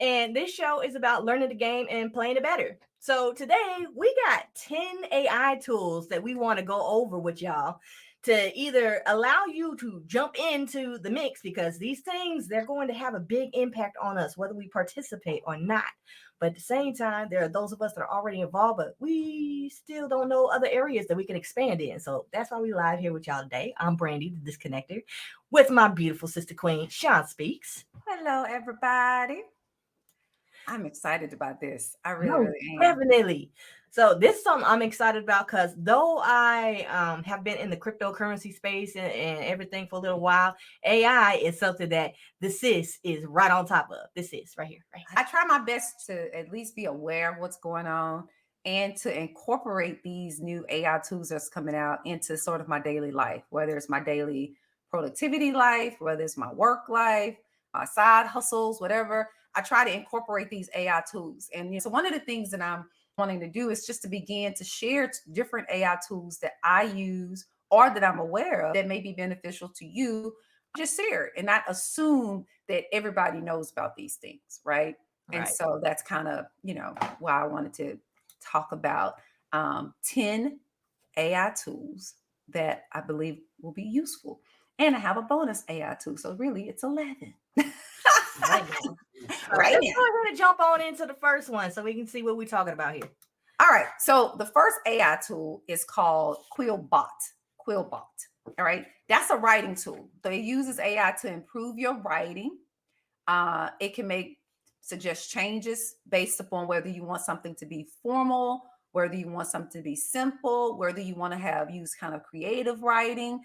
And this show is about learning the game and playing it better. So today we got 10 AI tools that we want to go over with y'all to either allow you to jump into the mix, because these things, they're going to have a big impact on us whether we participate or not. But at the same time, there are those of us that are already involved, but we still don't know other areas that we can expand in. So that's why we live here with y'all today. I'm Brandy, the Disconnector, with my beautiful sister queen, Sean Speaks. Hello, everybody. I'm excited about this. I really, No, really am. definitely. So this is something I'm excited about, because though I have been in the cryptocurrency space and everything for a little while, AI is something that the sis is right on top of. This is right here, right I here. try my best to at least be aware of what's going on and to incorporate these new AI tools that's coming out into sort of my daily life, whether it's my daily productivity life, whether it's my work life, my side hustles, whatever. I try to incorporate these AI tools. And so one of the things that I'm wanting to do is just to begin to share different AI tools that I use or that I'm aware of that may be beneficial to you. Just share it and not assume that everybody knows about these things, right? And Right. so that's kind of, why I wanted to talk about 10 AI tools that I believe will be useful. And I have a bonus AI tool. So really, it's 11. Right now. So Right let's now. go ahead and jump on into the first one so we can see what we're talking about here. All right. So the first AI tool is called Quillbot. Quillbot. All right. That's a writing tool. So it uses AI to improve your writing. It can suggest changes based upon whether you want something to be formal, whether you want something to be simple, whether you want to use kind of creative writing.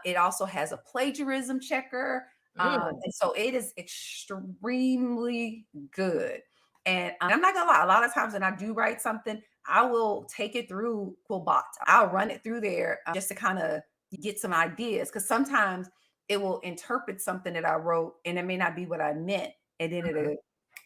It also has a plagiarism checker. And so it is extremely good. And I'm not gonna lie, a lot of times when I do write something, I will take it through Quillbot. I'll run it through there just to kind of get some ideas, because sometimes it will interpret something that I wrote and it may not be what I meant. And then it'll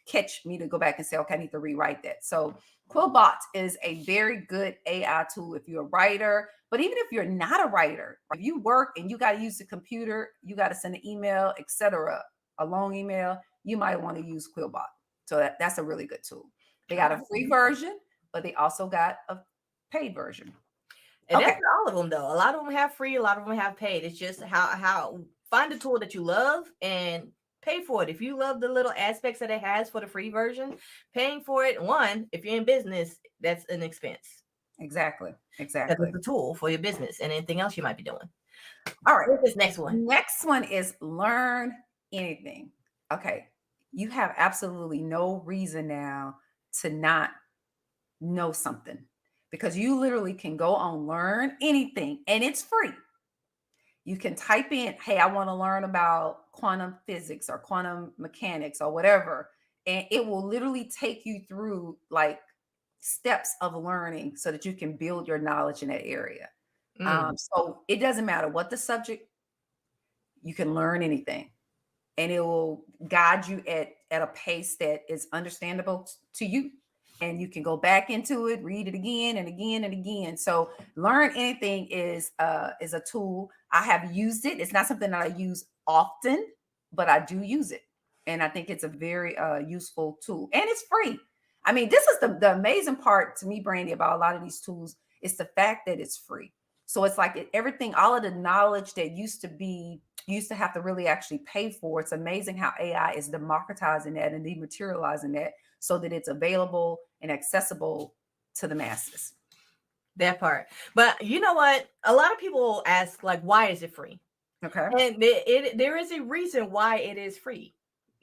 catch me to go back and say, okay, I need to rewrite that. So Quillbot is a very good AI tool if you're a writer, but even if you're not a writer, if you work and you got to use the computer, you got to send an email, etc., a long email, you might want to use Quillbot. So that's a really good tool. They got a free version, but they also got a paid version. And that's Okay. not all of them though. A lot of them have free, a lot of them have paid. It's just how find a tool that you love and pay for it. If you love the little aspects that it has for the free version, paying for it, one, if you're in business, that's an expense. Exactly. Because Exactly. it's a tool for your business and anything else you might be doing. All right. What's this next one? Next one is learn anything. Okay. You have absolutely no reason now to not know something, because you literally can go on learn anything and it's free. You can type in, hey, I want to learn about quantum physics or quantum mechanics or whatever. And it will literally take you through like steps of learning so that you can build your knowledge in that area. So it doesn't matter what the subject, you can learn anything and it will guide you at a pace that is understandable to you. And you can go back into it, read it again and again and again. So learn anything is a tool. I have used it. It's not something that I use often, but I do use it. And I think it's a very useful tool. And it's free. I mean, this is the amazing part to me, Brandy, about a lot of these tools is the fact that it's free. So it's like everything, all of the knowledge that used to have to really actually pay for. It's amazing how AI is democratizing that and dematerializing that so that it's available and accessible to the masses. That part. But you know what? A lot of people ask, like, why is it free? Okay. And there is a reason why it is free.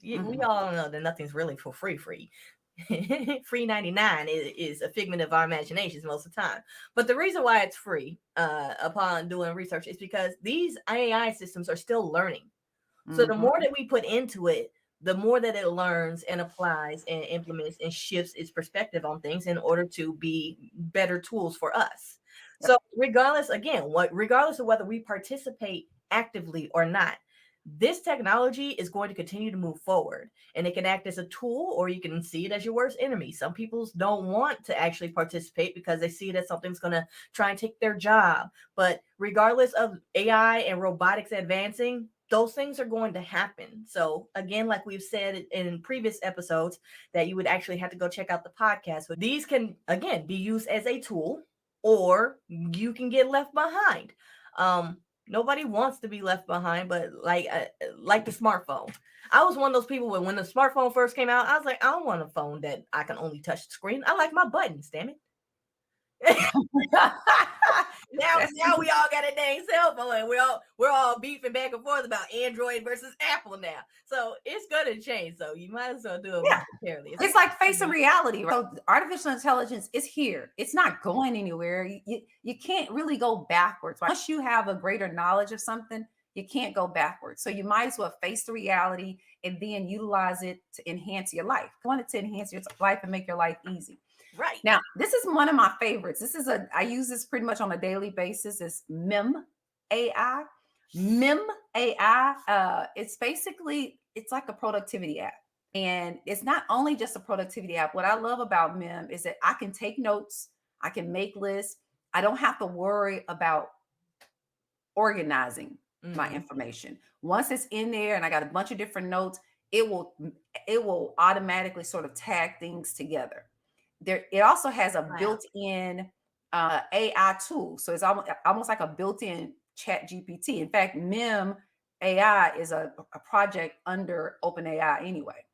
We all know that nothing's really for free. Free 99 is a figment of our imaginations most of the time. But the reason why it's free, upon doing research, is because these AI systems are still learning. So the more that we put into it, the more that it learns and applies and implements and shifts its perspective on things in order to be better tools for us. Yep. So regardless of whether we participate actively or not, this technology is going to continue to move forward, and it can act as a tool, or you can see it as your worst enemy. Some people don't want to actually participate because they see it as something's going to try and take their job. But regardless of AI and robotics advancing, those things are going to happen. So again, like we've said in previous episodes, that you would actually have to go check out the podcast. But these can again be used as a tool, or you can get left behind. Nobody wants to be left behind, but like the smartphone. I was one of those people when the smartphone first came out, I was like, I don't want a phone that I can only touch the screen. I like my buttons, damn it. now we all got a dang cell phone, and we're all beefing back and forth about Android versus Apple now. So it's gonna change. So you might as well do it Yeah. voluntarily. It's like facing reality. Right? So artificial intelligence is here. It's not going anywhere. You can't really go backwards. Once you have a greater knowledge of something, you can't go backwards. So you might as well face the reality and then utilize it to enhance your life. You want it to enhance your life and make your life easy. Right. Now, this is one of my favorites. I use this pretty much on a daily basis. It's Mem AI. Mem AI. It's like a productivity app. And it's not only just a productivity app. What I love about Mem is that I can take notes, I can make lists. I don't have to worry about organizing my information. Once it's in there and I got a bunch of different notes, it will automatically sort of tag things together. It also has a built-in AI tool. So it's almost like a built-in chat GPT. In fact, Mem AI is a project under OpenAI anyway.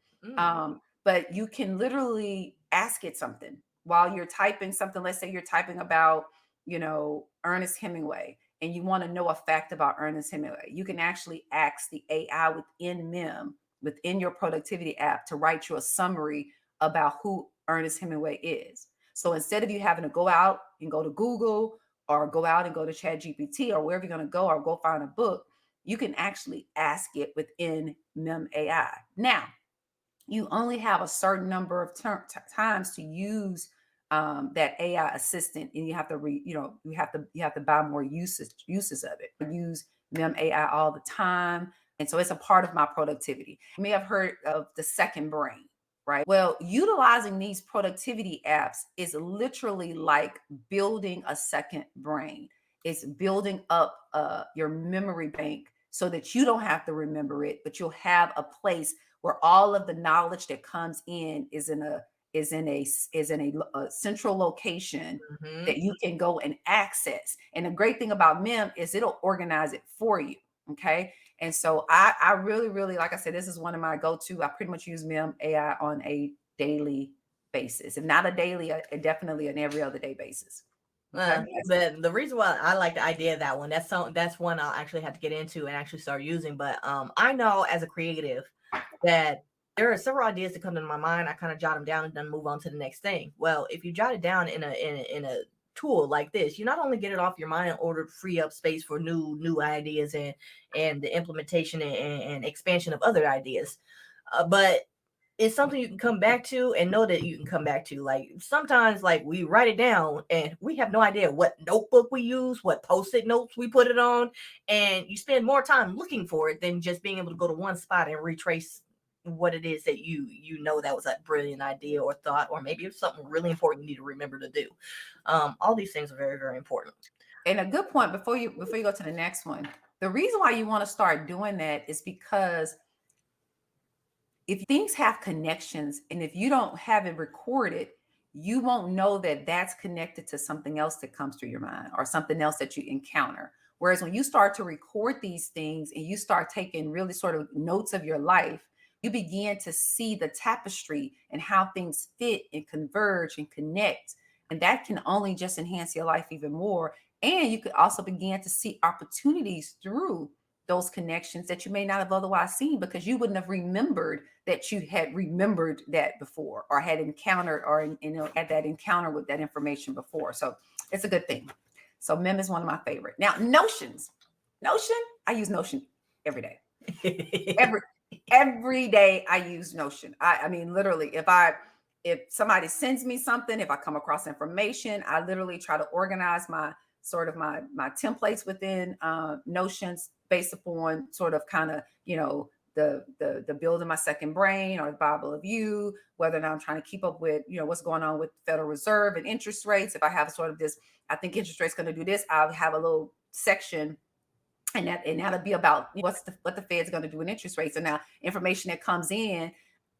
But you can literally ask it something while you're typing something. Let's say you're typing about, Ernest Hemingway, and you want to know a fact about Ernest Hemingway. You can actually ask the AI within Mem, within your productivity app, to write you a summary about who Ernest Hemingway is. So instead of you having to go out and go to Google or go out and go to ChatGPT or wherever you're going to go or go find a book, you can actually ask it within Mem AI. Now, you only have a certain number of times to use that AI assistant, and you have to buy more uses of it. I use Mem AI all the time, and so it's a part of my productivity. You may have heard of the second brain, right? Well, utilizing these productivity apps is literally like building a second brain. It's building up your memory bank so that you don't have to remember it, but you'll have a place where all of the knowledge that comes in is in a central location that you can go and access. And the great thing about Mem is it'll organize it for you. Okay. And so I really, really, like I said, this is one of my go-to. I pretty much use Mem AI on a daily basis. If not a daily, definitely an every other day basis. The reason why I like the idea of that one, that's one I'll actually have to get into and actually start using. But I know as a creative that there are several ideas that come into my mind. I kind of jot them down and then move on to the next thing. Well, if you jot it down in a tool like this, you not only get it off your mind in order to free up space for new ideas and the implementation and expansion of other ideas, but it's something you can come back to and know that you can come back to. Like sometimes, like we write it down and we have no idea what notebook we use, what post-it notes we put it on, and you spend more time looking for it than just being able to go to one spot and retrace what it is that you know that was a brilliant idea or thought, or maybe it's something really important you need to remember to do. All these things are very, very important. And a good point before you go to the next one, the reason why you want to start doing that is because if things have connections and if you don't have it recorded, you won't know that that's connected to something else that comes through your mind or something else that you encounter. Whereas when you start to record these things and you start taking really sort of notes of your life, you begin to see the tapestry and how things fit and converge and connect. And that can only just enhance your life even more. And you could also begin to see opportunities through those connections that you may not have otherwise seen because you wouldn't have remembered that you had remembered that before or had encountered or had that encounter with that information before. So it's a good thing. So Mem is one of my favorite. Now, Notion, I use Notion every day. Every day I use Notion. I mean, literally, if somebody sends me something, if I come across information, I literally try to organize my templates within Notions based upon sort of kind of, the building my second brain or the Bible of you, whether or not I'm trying to keep up with, what's going on with the Federal Reserve and interest rates. If I have sort of this, I think interest rates going to do this, I'll have a little section and that'll be about what the Fed's going to do with interest rates. And now information that comes in,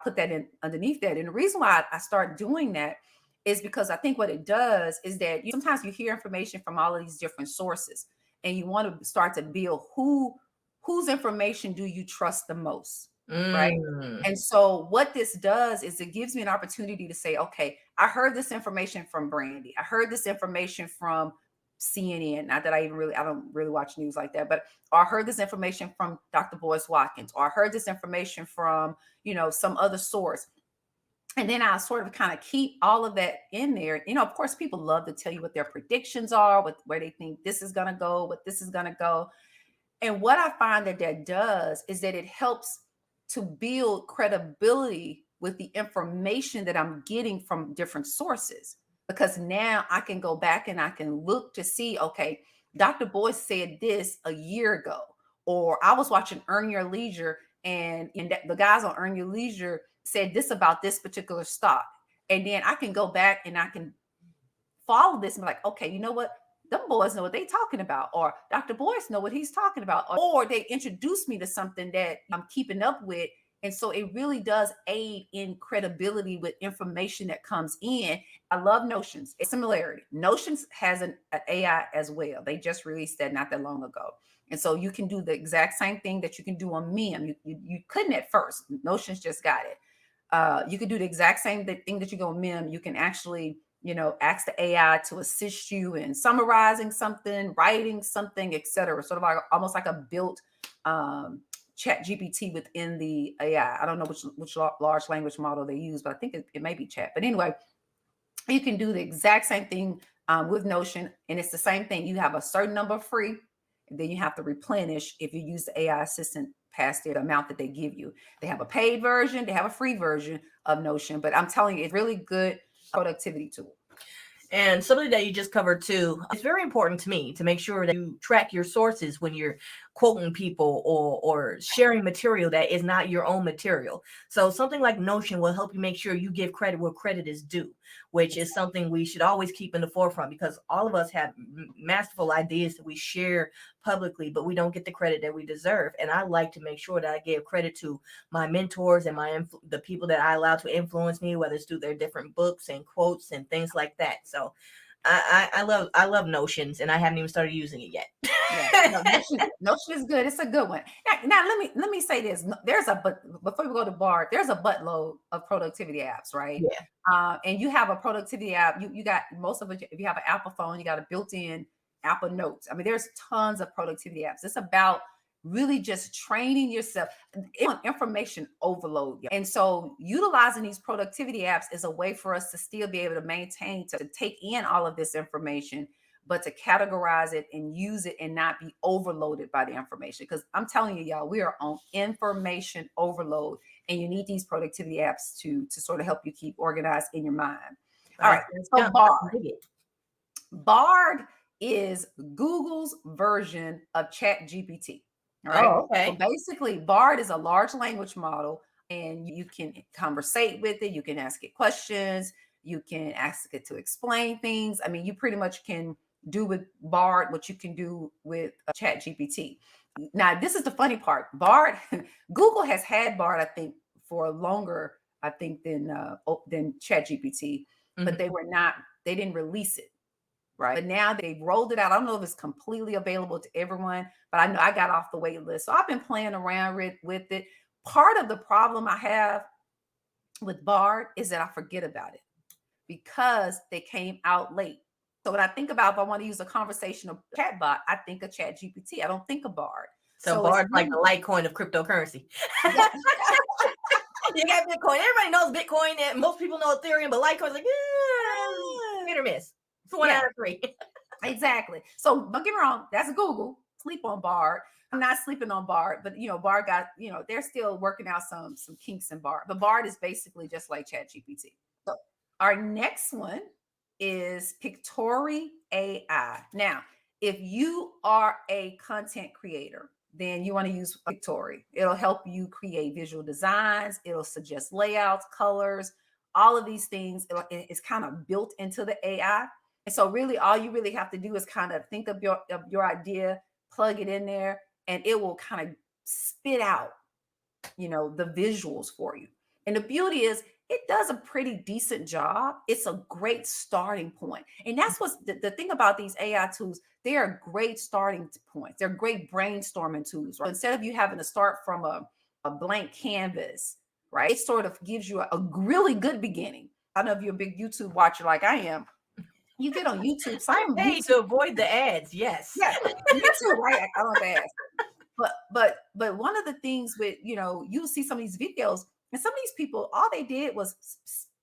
put that in underneath that. And the reason why I start doing that is because I think what it does is that sometimes you hear information from all of these different sources, and you want to start to build whose information do you trust the most, right? Mm. And so what this does is it gives me an opportunity to say, okay, I heard this information from Brandy. I heard this information from CNN. Not that I don't really watch news like that, but or I heard this information from Dr. Boyce Watkins, or I heard this information from, some other source. And then I sort of kind of keep all of that in there. Of course, people love to tell you what their predictions are, where they think this is going to go, what this is going to go. And what I find that does is that it helps to build credibility with the information that I'm getting from different sources. Because now I can go back and I can look to see, okay, Dr. Boyce said this a year ago, or I was watching Earn Your Leisure, and the guys on Earn Your Leisure said this about this particular stock. And then I can go back and I can follow this and be like, okay, you know what? Them boys know what they talking about, or Dr. Boyce know what he's talking about, or they introduce me to something that I'm keeping up with. And so it really does aid in credibility with information that comes in. I love Notions. It's similarity. Notions has an AI as well. They just released that not that long ago. And so you can do the exact same thing that you can do on Mem. You couldn't at first. Notions just got it. You could do the exact same thing that you go on Mem. You can actually ask the AI to assist you in summarizing something, writing something, etc. Sort of like almost like a built Chat GPT within the AI. I don't know which large language model they use, but I think it may be Chat. But anyway, you can do the exact same thing with Notion, and it's the same thing. You have a certain number of free, and then you have to replenish if you use the AI assistant past the amount that they give you. They have a paid version, they have a free version of Notion, but I'm telling you, it's really good productivity tool. And something that you just covered too, it's very important to me to make sure that you track your sources when you're quoting people or sharing material that is not your own material. So something like Notion will help you make sure you give credit where credit is due, which is something we should always keep in the forefront, because all of us have masterful ideas that we share publicly, but we don't get the credit that we deserve. And I like to make sure that I give credit to my mentors and the people that I allow to influence me, whether it's through their different books and quotes and things like that. So I love Notions, and I haven't even started using it yet. Yeah, Notion is good. It's a good one. Now let me say this. Before we go to Bard, there's a buttload of productivity apps, right? Yeah. And you have a productivity app. You got most of it. If you have an Apple phone, you got a built-in Apple Notes. I mean, there's tons of productivity apps. It's about really just training yourself on information overload. And so utilizing these productivity apps is a way for us to still be able to maintain, to take in all of this information, but to categorize it and use it and not be overloaded by the information. Because I'm telling you, y'all, we are on information overload, and you need these productivity apps to sort of help you keep organized in your mind. All right. So Bard is Google's version of Chat GPT. All right. Oh, okay. So basically, Bard is a large language model, and you can conversate with it. You can ask it questions. You can ask it to explain things. I mean, you pretty much can do with Bard what you can do with Chat GPT. Now, this is the funny part. Bard, Google has had Bard, I think, for longer, I think, than Chat GPT, but they didn't release it. Right. But now they've rolled it out. I don't know if it's completely available to everyone, but I know I got off the wait list. So I've been playing around with it. Part of the problem I have with Bard is that I forget about it because they came out late. So when I think about if I want to use a conversational chatbot, I think of Chat GPT. I don't think of Bard. So Bard's like the Litecoin of cryptocurrency. You got Bitcoin. Everybody knows Bitcoin, and most people know Ethereum, but Litecoin's like, hit or miss. It's 1 out of 3. Exactly. So don't get me wrong, that's Google. Sleep on Bard. I'm not sleeping on Bard, but Bard got, they're still working out some kinks in Bard. But Bard is basically just like Chat GPT. So our next one is Pictory AI. Now, if you are a content creator, then you want to use Pictory. It'll help you create visual designs. It'll suggest layouts, colors, all of these things. It's kind of built into the AI. And so really all you really have to do is kind of think of your idea, plug it in there, and it will kind of spit out, the visuals for you. And the beauty is, it does a pretty decent job. It's a great starting point. And that's what's the thing about these AI tools. They are great starting points. They're great brainstorming tools. Right? Instead of you having to start from a blank canvas, right? It sort of gives you a really good beginning. I know if you're a big YouTube watcher like I am, you get on YouTube. I'm paid to avoid the ads. Yes. Yeah, me too, right? I love ads. But one of the things with, you'll see some of these videos, and some of these people, all they did was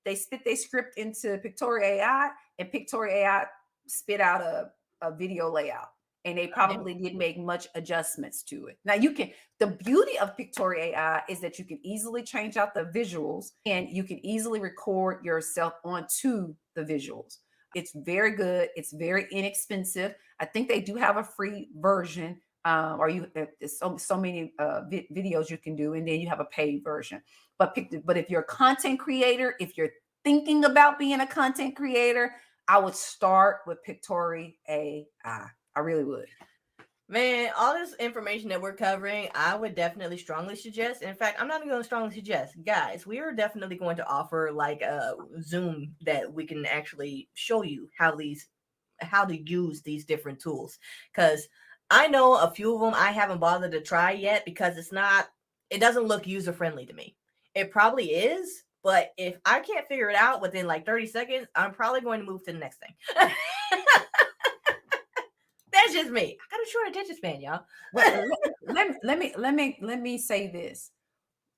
they spit their script into Pictoria AI, and Pictoria AI spit out a video layout. And they probably didn't make much adjustments to it. Now the beauty of Pictoria AI is that you can easily change out the visuals, and you can easily record yourself onto the visuals. It's very good. It's very inexpensive. I think they do have a free version. Or there's so many videos you can do, and then you have a paid version. But if you're a content creator, if you're thinking about being a content creator, I would start with Pictoria AI. I really would. Man, all this information that we're covering, I would definitely strongly suggest. In fact, I'm not even going to strongly suggest, guys. We are definitely going to offer like a Zoom that we can actually show you how to use these different tools, because I know a few of them I haven't bothered to try yet because it doesn't look user friendly to me. It probably is, but if I can't figure it out within like 30 seconds, I'm probably going to move to the next thing. That's just me. I got a short attention span, y'all. Well, let me say this.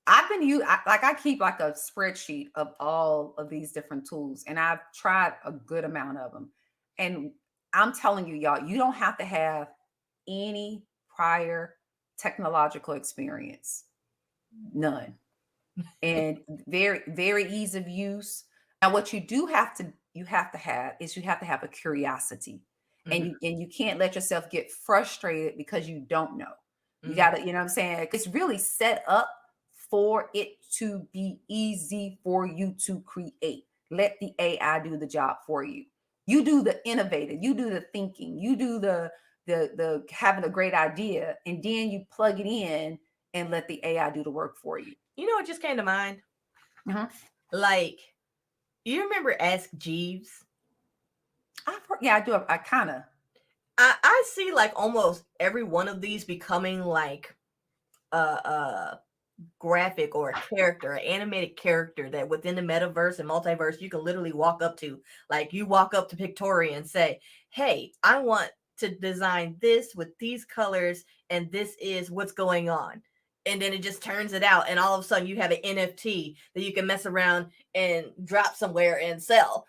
I keep like a spreadsheet of all of these different tools, and I've tried a good amount of them. And I'm telling you, y'all, you don't have to have any prior technological experience. None. And very, very ease of use. Now, what you have to have a curiosity. Mm-hmm. And you can't let yourself get frustrated because you don't know. You gotta, you know what I'm saying? It's really set up for it to be easy for you to create. Let the AI do the job for you. You do the innovative, you do the thinking, you do the having a great idea, and then you plug it in and let the AI do the work for you. You know what just came to mind? Mm-hmm. Like, you remember Ask Jeeves? I do. I kind of. I see like almost every one of these becoming like a graphic or a character, an animated character that within the metaverse and multiverse you can literally walk up to. Like, you walk up to Pictoria and say, "Hey, I want to design this with these colors, and this is what's going on." And then it just turns it out, and all of a sudden you have an NFT that you can mess around and drop somewhere and sell.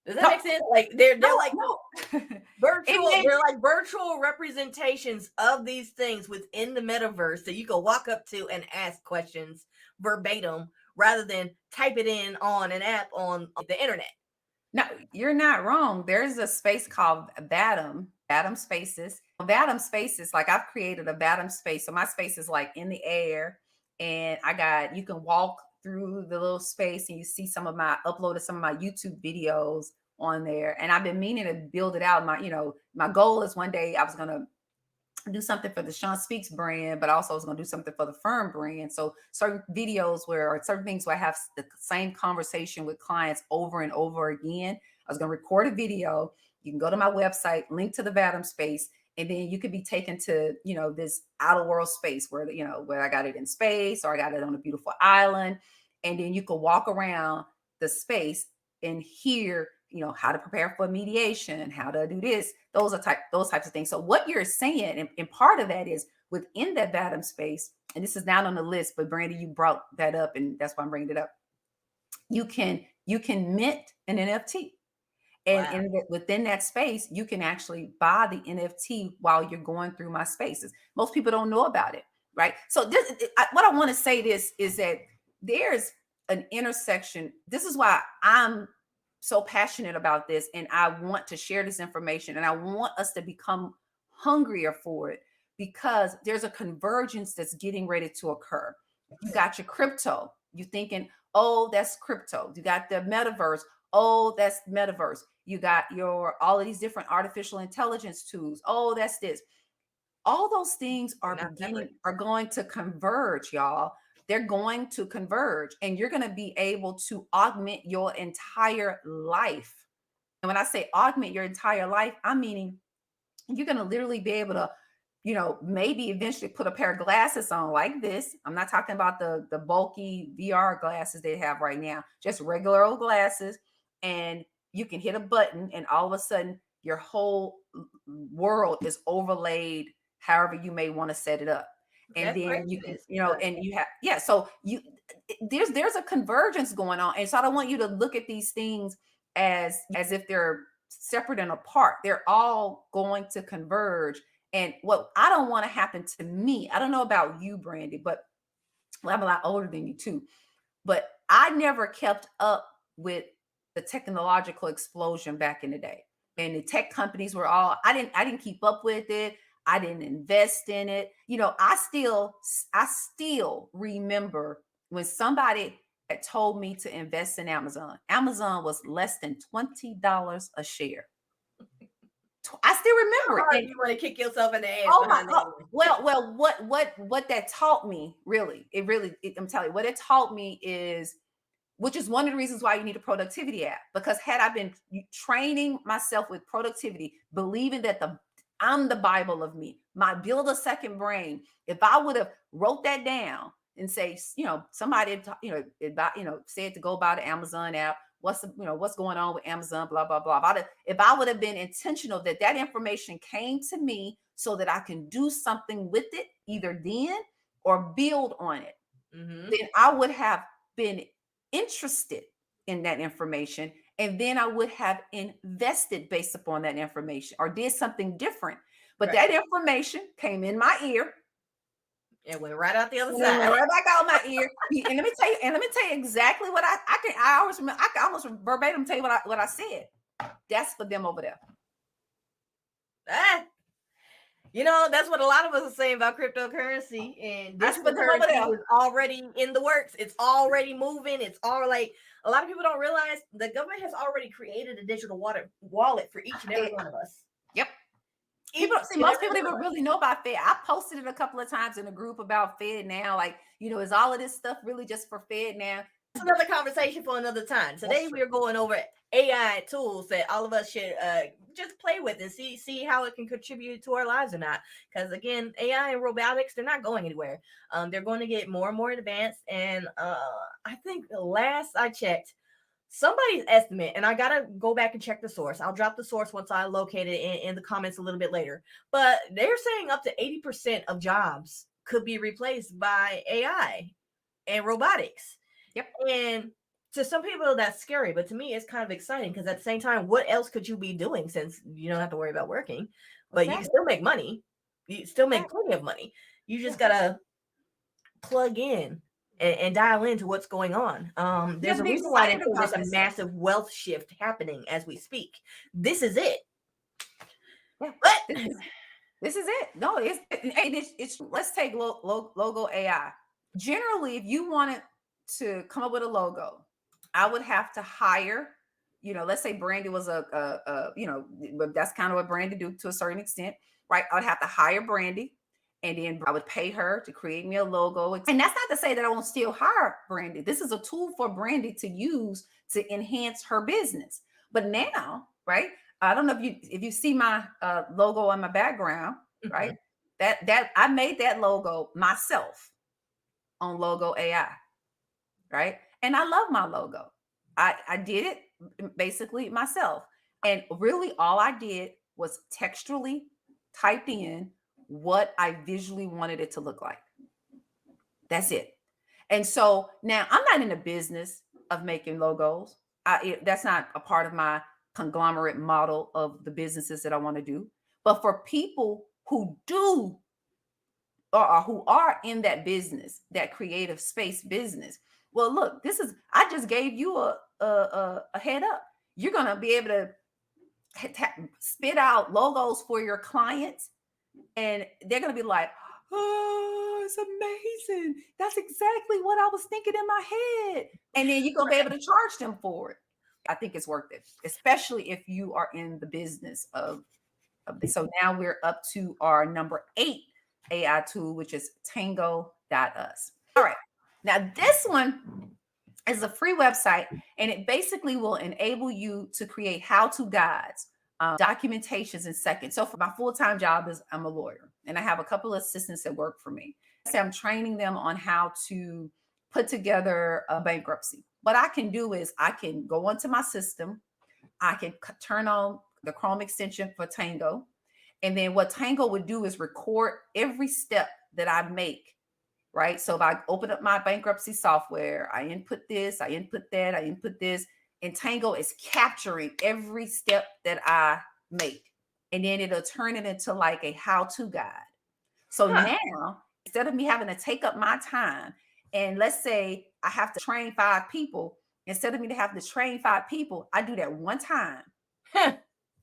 Does that make sense? Like they're like virtual. They're like virtual representations of these things within the metaverse that you can walk up to and ask questions verbatim rather than type it in on an app on the internet. No, you're not wrong. There's a space called Vatom Spaces. Vatom Spaces, like I've created a Vatom space. So my space is like in the air, and you can walk through the little space and you see uploaded some of my YouTube videos on there. And I've been meaning to build it out. My goal is one day I was going to do something for the Sean Speaks brand, but also I was going to do something for the firm brand. So certain videos or certain things where I have the same conversation with clients over and over again. I was going to record a video. You can go to my website, link to the Vatom space, and then you could be taken to, this outer world space where I got it in space, or I got it on a beautiful island. And then you could walk around the space and hear, how to prepare for mediation, how to do this, those types of things. So what you're saying, and part of that is within that Vatom space, and this is not on the list, but Brandy, you brought that up, and that's why I'm bringing it up. You can mint an NFT. And within that space, you can actually buy the NFT while you're going through my spaces. Most people don't know about it, right? So what I want to say is that there's an intersection. This is why I'm so passionate about this, and I want to share this information, and I want us to become hungrier for it, because there's a convergence that's getting ready to occur. You got your crypto. You're thinking, oh, that's crypto. You got the metaverse. Oh, that's metaverse. You got your all of these different artificial intelligence tools. Oh, that's this. All those things They're not separate. are going to converge, y'all. They're going to converge, and you're going to be able to augment your entire life. And when I say augment your entire life, I'm meaning you're going to literally be able to, maybe eventually put a pair of glasses on like this. I'm not talking about the bulky VR glasses they have right now, just regular old glasses. And you can hit a button and all of a sudden your whole world is overlaid however you may want to set it up. And That's then you can, craziness. and you have, yeah. So there's a convergence going on. And so I don't want you to look at these things as if they're separate and apart. They're all going to converge. And what I don't want to happen to me, I don't know about you, Brandy, but well, I'm a lot older than you too. But I never kept up with the technological explosion back in the day. And the tech companies were all, I didn't keep up with it. I didn't invest in it. I still remember when somebody had told me to invest in Amazon. Amazon was less than $20 a share. I still remember it. You want to kick yourself in the ass. Oh my God. Well, what that taught me, really, I'm telling you, what it taught me is, which is one of the reasons why you need a productivity app. Because had I been training myself with productivity, believing that I'm the Bible of me, my build a second brain, if I would have wrote that down and say, somebody, said to go buy the Amazon app, what's going on with Amazon, blah, blah, blah. If I would have been intentional that information came to me so that I can do something with it, either then or build on it, then I would have been interested in that information. And then I would have invested based upon that information or did something different. But that information came in my ear. It went right out the other side. Right back out my ear. And let me tell you exactly what I always remember. I can almost verbatim tell you what I said. That's for them over there. That's what a lot of us are saying about cryptocurrency. And this cryptocurrency is already in the works. It's already moving. It's all like a lot of people don't realize the government has already created a digital wallet for each and every one of us. Yep. Most people don't really know about Fed. I posted it a couple of times in a group about Fed now. Like, is all of this stuff really just for Fed now? It's another conversation for another time. Today we are going over AI tools that all of us should just play with and see how it can contribute to our lives or not. Because again, AI and robotics, they're not going anywhere. They're going to get more and more advanced. And I think the last I checked, somebody's estimate, and I gotta go back and check the source. I'll drop the source once I locate it in the comments a little bit later. But they're saying up to 80% of jobs could be replaced by AI and robotics. Yep. And to some people that's scary, but to me it's kind of exciting because at the same time, what else could you be doing since you don't have to worry about working, but you can still make money. You still make plenty of money. You just gotta plug in and dial into what's going on. There's a reason why there's a massive wealth shift happening as we speak. This is it. Yeah. This is it. No, it's let's take logo AI. Generally, if you wanted to come up with a logo, I would have to hire, let's say Brandy was that's kind of what Brandy do to a certain extent, right? I would have to hire Brandy. And then I would pay her to create me a logo. And that's not to say that I won't still hire Brandy. This is a tool for Brandy to use to enhance her business. But now, right? I don't know if you see my logo on my background, right? That I made that logo myself on Logo AI, right? And I love my logo. I did it basically myself. And really all I did was textually type in what I visually wanted it to look like. That's it. And so now I'm not in the business of making logos. That's not a part of my conglomerate model of the businesses that I want to do. But for people who do or who are in that business, that creative space business, well, look, I just gave you a head up. You're going to be able to spit out logos for your clients. And they're going to be like, oh, it's amazing. That's exactly what I was thinking in my head. And then you're going to be able to charge them for it. I think it's worth it, especially if you are in the business of this. So now we're up to our number 8 AI tool, which is Tango.us. All right. Now this one is a free website, and it basically will enable you to create how-to guides, documentations in seconds. So for my full-time job is I'm a lawyer, and I have a couple of assistants that work for me. So I'm training them on how to put together a bankruptcy. What I can do is I can go onto my system, I can turn on the Chrome extension for Tango, and then what Tango would do is record every step that I make, right? So if I open up my bankruptcy software, I input this, I input that, I input this, and Tango is capturing every step that I make. And then it'll turn it into like a how-to guide. So now, instead of me having to take up my time, and let's say I have to train 5 people, instead of me to have to train 5 people, I do that one time.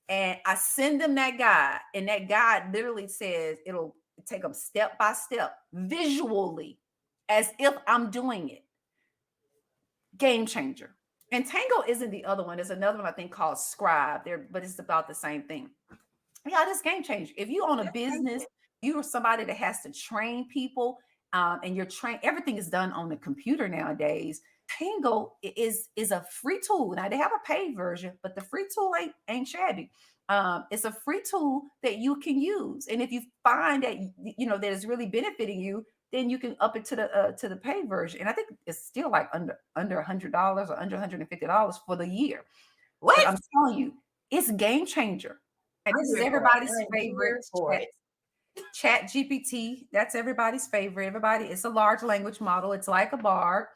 And I send them that guide. And that guide literally says it'll take them step by step, visually, as if I'm doing it. Game changer. And Tango isn't the other one. There's another one I think called Scribe there, but it's about the same thing. Yeah, this game changer. If you own a business, you are somebody that has to train people, and you're trained, everything is done on the computer nowadays. Tango is a free tool. Now they have a paid version, but the free tool ain't shabby. It's a free tool that you can use, and if you find that that is really benefiting you, then you can up it to the paid version. And I think it's still like under $100 or under $150 for the year. What? But I'm telling you, it's game changer. And this is everybody's favorite. Chat GPT, that's everybody's favorite. It's a large language model. It's like a Bard.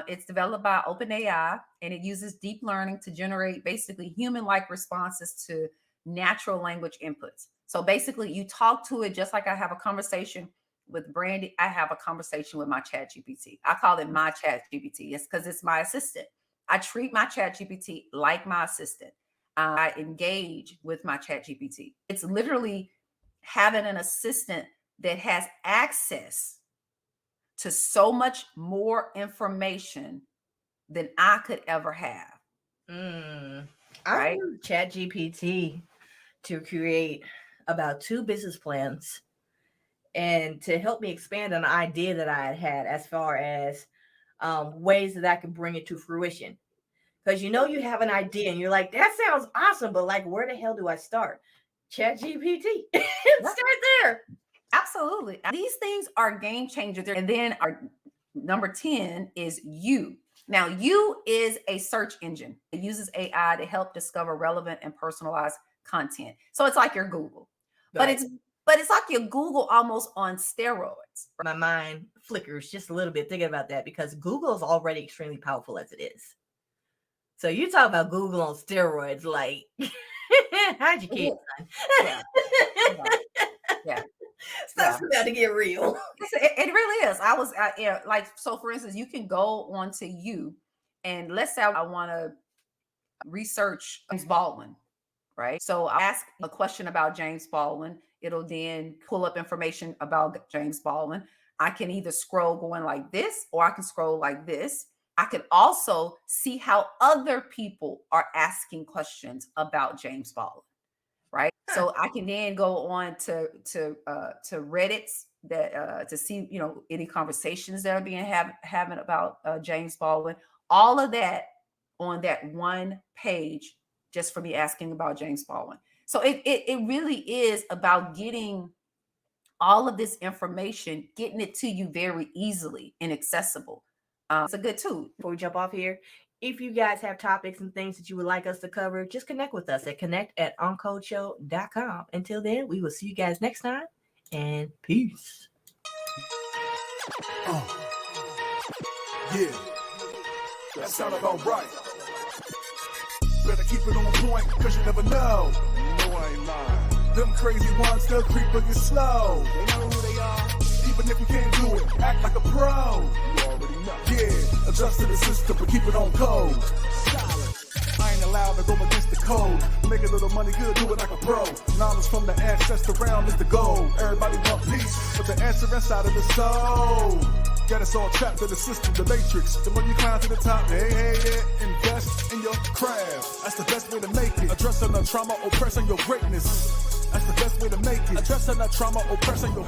It's developed by OpenAI, and it uses deep learning to generate basically human-like responses to natural language inputs. So basically, you talk to it just like I have a conversation with Brandy. I have a conversation with my Chat GPT. I call it my Chat GPT. It's because it's my assistant. I treat my Chat GPT like my assistant. I engage with my Chat GPT. It's literally having an assistant that has access to so much more information than I could ever have. I used ChatGPT to create about 2 business plans and to help me expand an idea that I had as far as ways that I can bring it to fruition. Because you have an idea and you're like, that sounds awesome, but like, where the hell do I start? ChatGPT. Start there. Absolutely. These things are game changers. And then our number 10 is You. Now, You is a search engine. It uses AI to help discover relevant and personalized content. So it's like your Google, Right. but it's like your Google almost on steroids. My mind flickers just a little bit thinking about that because Google is already extremely powerful as it is. So you talk about Google on steroids, like how'd you keep? Yeah. Stuff's about to get real. It really is. So for instance, you can go onto You, and let's say I want to research James Baldwin, right? So I ask a question about James Baldwin. It'll then pull up information about James Baldwin. I can either scroll going like this, or I can scroll like this. I could also see how other people are asking questions about James Baldwin, right? So I can then go on to Reddit's to see any conversations that are being having about James Baldwin. All of that on that one page, just for me asking about James Baldwin. So it really is about getting all of this information, getting it to you very easily and accessible. It's a good tool. Before we jump off here, if you guys have topics and things that you would like us to cover, just connect with us at connect@oncodeshow.com. Until then, we will see you guys next time, and peace. Yeah, that sound about right. Better keep it on point, cause you never know. No, I ain't lying. Them crazy ones, they'll creep but get slow. They know who they are. Even if you can't do it, act like a pro. You already know. Yeah, adjust to the system, but keep it on code. Solid. I ain't allowed to go against the code. Make a little money good, do it like a pro. Knowledge from the ancestor realm is the goal. Everybody want peace, but the answer inside of the soul. Got us all trapped in the system, the matrix. The more you climb to the top, hey, yeah, invest in in your craft. That's the best way to make it. Addressing the trauma, oppressing your greatness. That's the best way to make it. Addressing the trauma, oppressing your